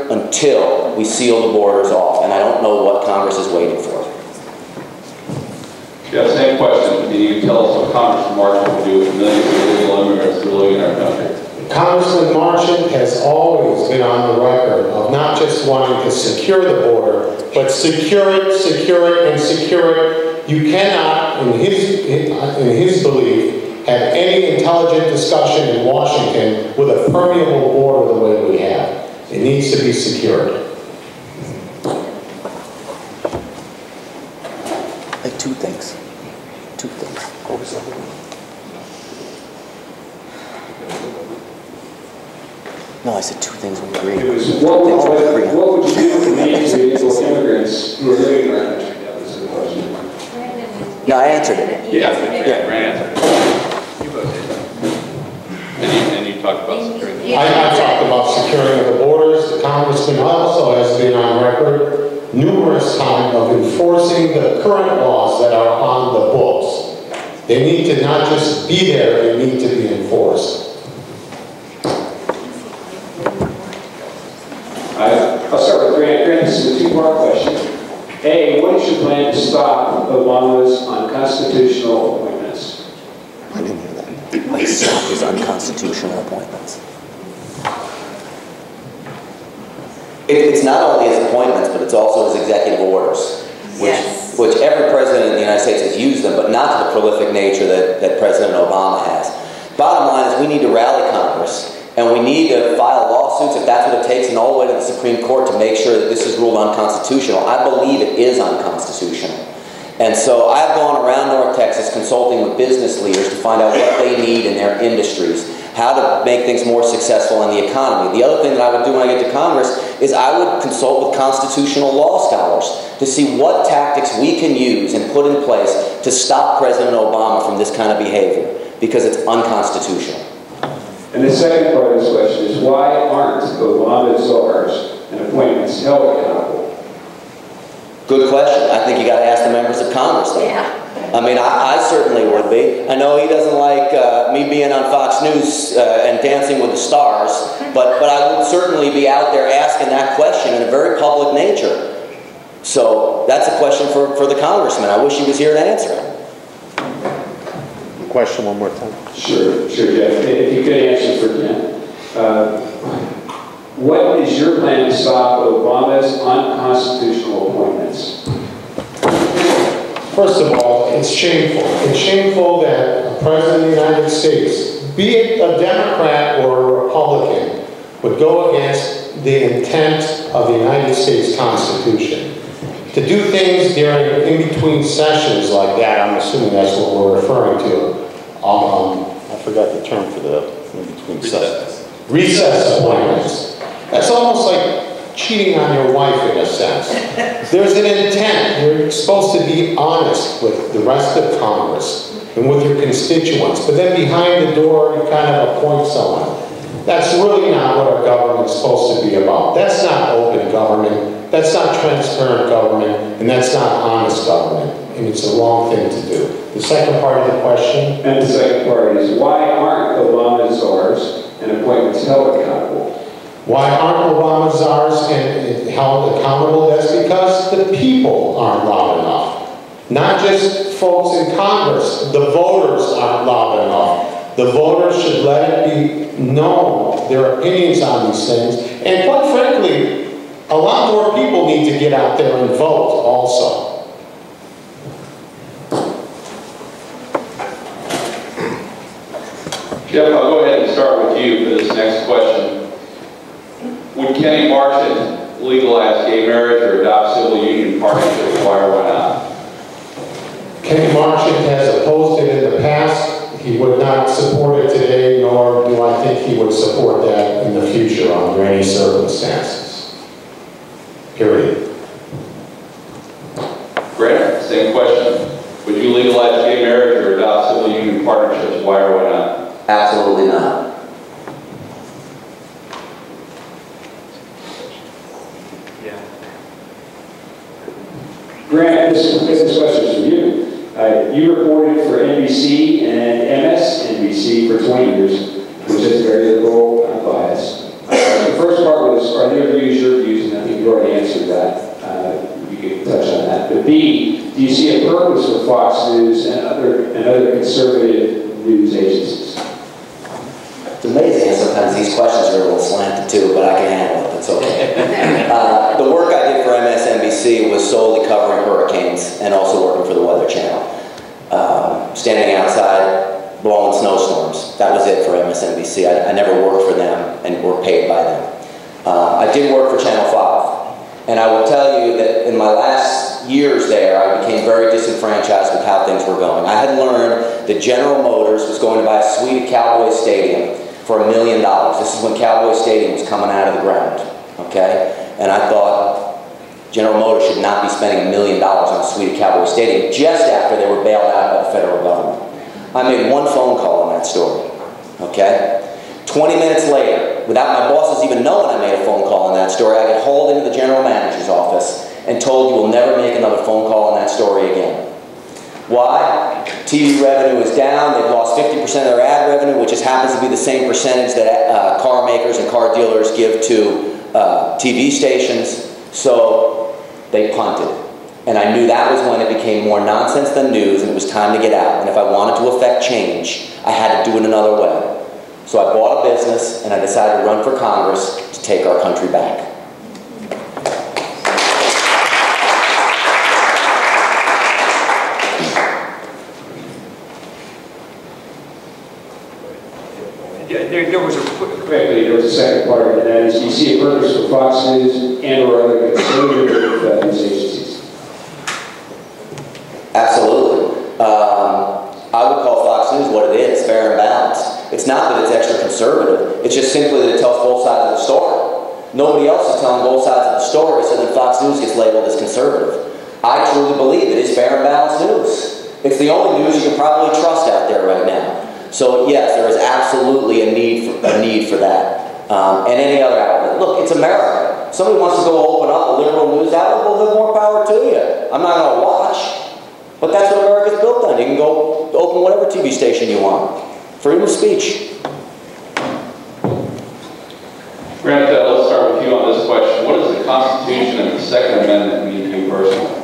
until we seal the borders off, and I don't know what Congress is waiting for. Yeah, same question. Can you tell us what Congressman Marchant will do with millions of illegal immigrants living in our country? Congressman Marchant has always been on the record of not just wanting to secure the border, but secure it, and secure it. You cannot, in his belief, have any intelligent discussion in Washington with a permeable border the way we have. It needs to be secured. Like two things. What was that? No, I said two things we agree. It was what would you do with millions of illegal immigrants who are living in our country? That was the question. No, I answered it. Yeah, Grant answered it. You both did. And you talked about securing. I talked about securing the borders. The Congressman also has been on record numerous times of enforcing the current laws that are on the books. They need to not just be there, they need to be enforced. I'll start with Grant. Grant, this is a two-part question. A, what is your plan to stop Obama's unconstitutional appointments? I didn't hear that. Like stop his unconstitutional appointments. It's not only his appointments, but it's also his executive orders, which every president in the United States has used them, but not to the prolific nature that President Obama has. Bottom line is we need to rally Congress, and we need to file lawsuits, if that's what it takes, and all the way to the Supreme Court to make sure that this is ruled unconstitutional. I believe it is unconstitutional. And so I've gone around North Texas consulting with business leaders to find out what they need in their industries, how to make things more successful in the economy. The other thing that I would do when I get to Congress is I would consult with constitutional law scholars to see what tactics we can use and put in place to stop President Obama from this kind of behavior, because it's unconstitutional. And the second part of this question is, why aren't Obama's czars and appointments held accountable? Good question. I think you got to ask the members of Congress though. Yeah. I mean, I certainly would be. I know he doesn't like me being on Fox News and Dancing with the Stars, but I would certainly be out there asking that question in a very public nature. So that's a question for the congressman. I wish he was here to answer it. Question one more time. Sure, Jeff. If you could answer for Ken. What is your plan to stop Obama's unconstitutional appointments? First of all, it's shameful. It's shameful that a president of the United States, be it a Democrat or a Republican, would go against the intent of the United States Constitution. To do things during in-between sessions like that, I'm assuming that's what we're referring to. I forgot the term for the in-between sessions. Recess appointments. That's almost like cheating on your wife in a sense. There's an intent. You're supposed to be honest with the rest of Congress and with your constituents, but then behind the door you kind of appoint someone. That's really not what our government's supposed to be about. That's not open government, that's not transparent government, and that's not honest government, and it's the wrong thing to do. The second part of the question? And the second part is, why aren't Obama's czars and appointments held accountable? Why aren't Obama's czars held accountable? That's because the people aren't loud enough. Not just folks in Congress, the voters aren't loud enough. The voters should let it be known their opinions on these things. And quite frankly, a lot more people need to get out there and vote also. Jeff, I'll go ahead and start with you for this next question. Would Kenny Marchant legalize gay marriage or adopt civil union partnerships? Why or why not? Kenny Marchant has opposed it in the past. He would not support it today, nor do I think he would support that in the future under any circumstances. Period. Grant, same question. Would you legalize gay marriage or adopt civil union partnerships? Why or why not? Absolutely not. Grant, this question is for you. You reported for NBC and MSNBC for 20 years, which is very liberal and biased. The first part was, are the interviews you're that. You could touch on that. But B, do you see a purpose for Fox News and other conservative news agencies? It's amazing how sometimes these questions are a little slanted too, but I can handle it. It's okay. The work I did for MSNBC was solely covering hurricanes and also working for the Weather Channel. Standing outside, blowing snowstorms. That was it for MSNBC. I never worked for them and were paid by them. I did work for Channel 5. And I will tell you that in my last years there, I became very disenfranchised with how things were going. I had learned that General Motors was going to buy a suite at Cowboy Stadium for $1 million. This is when Cowboy Stadium was coming out of the ground, okay? And I thought General Motors should not be spending $1 million on a suite at Cowboy Stadium just after they were bailed out by the federal government. I made one phone call on that story, okay? 20 minutes later, without my bosses even knowing I made a phone call on that story, I got hauled into the general manager's office and told, you will never make another phone call on that story again. Why? TV revenue is down. They've lost 50% of their ad revenue, which just happens to be the same percentage that car makers and car dealers give to TV stations. So they punted. And I knew that was when it became more nonsense than news, and it was time to get out. And if I wanted to affect change, I had to do it another way. So I bought a business, and I decided to run for Congress to take our country back. There was a second part of it, and that is, do you see a purpose for Fox News and or other conservative news agencies? Absolutely. I would call Fox News what it is, fair and balanced. It's not that it's extra conservative. It's just simply that it tells both sides of the story. Nobody else is telling both sides of the story, so then Fox News gets labeled as conservative. I truly believe it is fair and balanced news. It's the only news you can probably trust out there right now. So yes, there is absolutely a need for that. And any other outlet. Look, it's America. If somebody wants to go open up a liberal news outlet, well, then more power to you. I'm not going to watch. But that's what America's built on. You can go open whatever TV station you want. Freedom of speech. Grant, let's start with you on this question. What does the Constitution and the Second Amendment mean to you personally?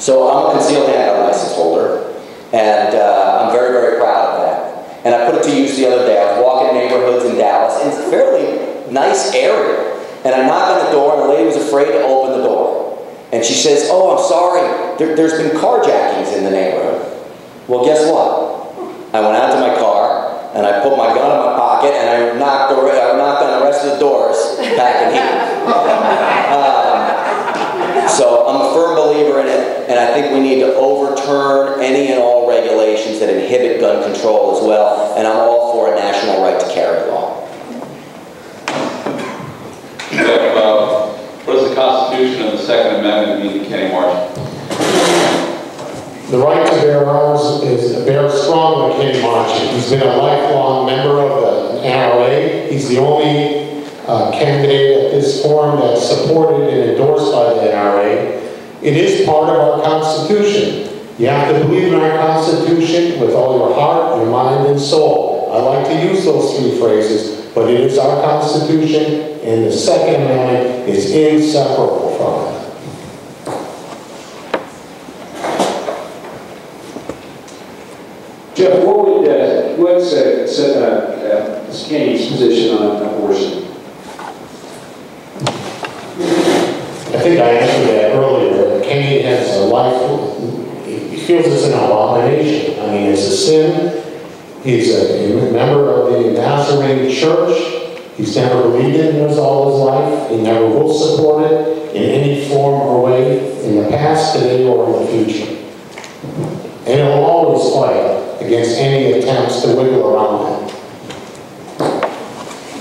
So I'm a concealed handgun license holder, and I'm very, very proud of that. And I put it to use the other day. I was walking neighborhoods in Dallas, and it's a fairly nice area. And I knocked on the door, and the lady was afraid to open the door. And she says, "Oh, I'm sorry, there's been carjackings in the neighborhood." Well, guess what? I went out to my car, and I put my gun in my pocket, and I knocked on the rest of the doors back in here. So I'm a firm believer in it, and I think we need to overturn any and all regulations that inhibit gun control as well, and I'm all for a national right to carry law. What does the Constitution and the Second Amendment mean to Kenny Marshall? The right to bear arms is very strong with Kenny Marshall. He's been a lifelong member of the NRA. He's the only candidate at this forum that's supported and endorsed by the NRA. It is part of our Constitution. You have to believe in our Constitution with all your heart, your mind, and soul. I like to use those three phrases, but it is our Constitution, and the Second Amendment is inseparable from it. Jeff, what's Kenny's position on abortion? I think I answered that earlier. Kenny has a life, he feels it's an abomination. I mean, it's a sin. He's a member of the Nazarene Church. He's never believed in this all his life. He never will support it in any form or way in the past, today, or in the future. And he'll always fight against any attempts to wiggle around it.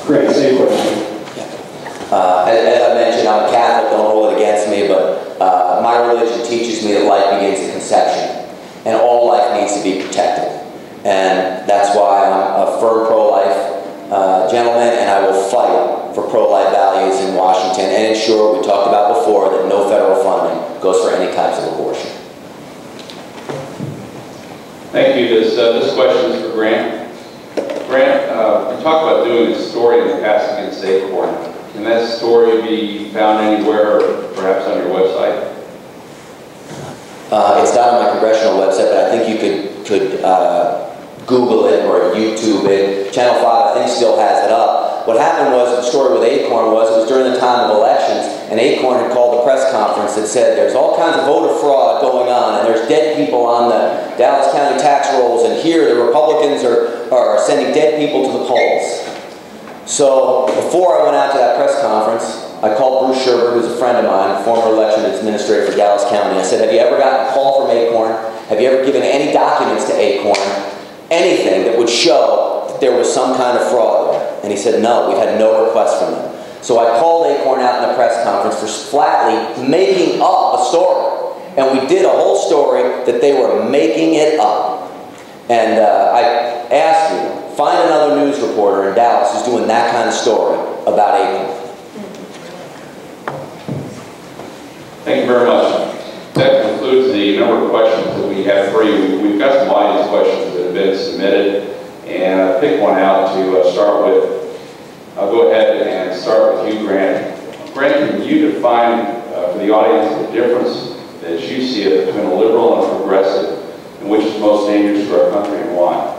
Great, same question. As I mentioned, I'm a Catholic, don't hold it against me, but my religion teaches me that life begins at conception, and all life needs to be protected. And that's why I'm a firm pro-life gentleman, and I will fight for pro-life values in Washington and ensure, we talked about before, that no federal funding goes for any types of abortion. Thank you. This question is for Grant. Grant, you talked about doing a story in the past against Acorn. Can that story be found anywhere, perhaps on your website? It's not on my Congressional website, but I think you could Google it or YouTube it. Channel 5, I think, still has it up. What happened was, the story with Acorn was, it was during the time of elections, and Acorn had called a press conference that said there's all kinds of voter fraud going on, and there's dead people on the Dallas County tax rolls, and here the Republicans are sending dead people to the polls. So before I went out to that press conference, I called Bruce Sherbert, who's a friend of mine, former election administrator for Dallas County. I said, have you ever gotten a call from Acorn? Have you ever given any documents to Acorn? Anything that would show that there was some kind of fraud there? And he said, no, we've had no requests from them. So I called Acorn out in the press conference for flatly making up a story. And we did a whole story that they were making it up. And I asked you, find another news reporter in Dallas who's doing that kind of story about Acorn. Thank you very much. That concludes the number of questions that we have for you. We've got some audience questions that have been submitted, and I'll pick one out to start with. I'll go ahead and start with you, Grant. Grant, can you define for the audience the difference that you see between a liberal and a progressive, and which is most dangerous to our country and why?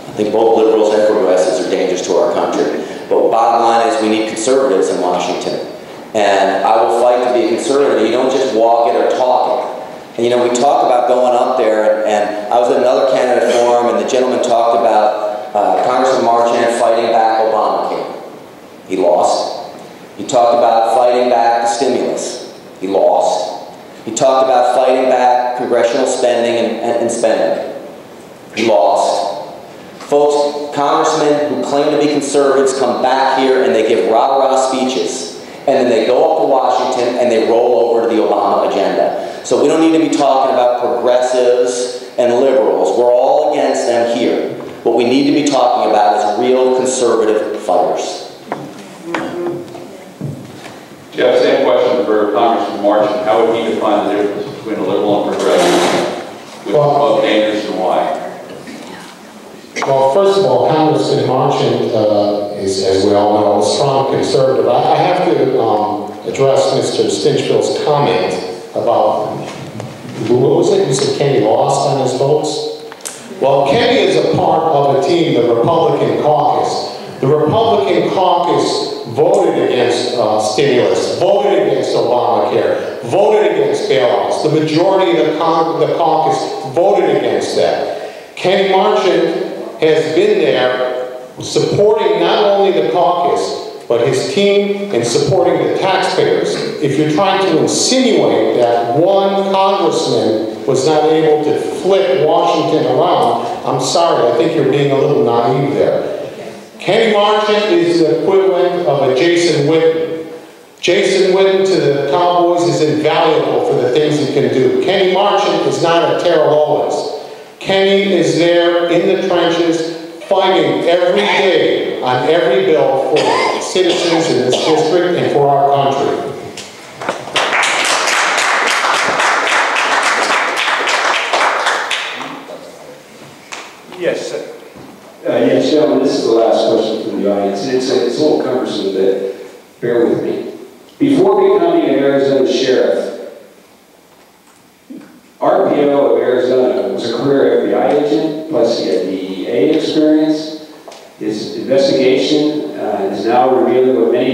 I think both liberals and progressives are dangerous to our country. But bottom line is we need conservatives in Washington. And I will fight to be a conservative. You don't just walk it or talk it. And you know, we talk about going up there, and I was at another candidate forum, and the gentleman talked about Congressman Marchand fighting back Obamacare. He lost. He talked about fighting back the stimulus. He lost. He talked about fighting back congressional spending and spending. He lost. Folks, congressmen who claim to be conservatives come back here and they give rah-rah speeches. And then they go up to Washington and they roll over to the Obama agenda. So we don't need to be talking about progressives and liberals. We're all against them here. What we need to be talking about is real conservative fighters. Jeff, same question for Congressman Marchand. How would he define the difference between a liberal and progressive? Which is most dangerous and why? Well, first of all, Congressman Marchand is, as we all know, a strong conservative. I have to address Mr. Stinchfield's comment about, what was it? You said Kenny lost on his votes? Well, Kenny is a part of a team, the Republican caucus. The Republican caucus voted against stimulus, voted against Obamacare, voted against bailouts. The majority of the caucus voted against that. Kenny Marchand has been there supporting not only the caucus, but his team and supporting the taxpayers. If you're trying to insinuate that one congressman was not able to flip Washington around, I'm sorry, I think you're being a little naive there. Kenny Marchand is the equivalent of a Jason Witten. Jason Witten to the Cowboys is invaluable for the things he can do. Kenny Marchand is not a Terrell Owens. Kenny is there in the trenches, fighting every day on every bill for citizens in this district and for our country. Yes. Yes, gentlemen, this is the last question from the audience. It's a little cumbersome, but bear with me. Before becoming an Arizona sheriff, RPO of Arizona was a career FBI agent, plus he had DEA experience. His investigation is now revealing what many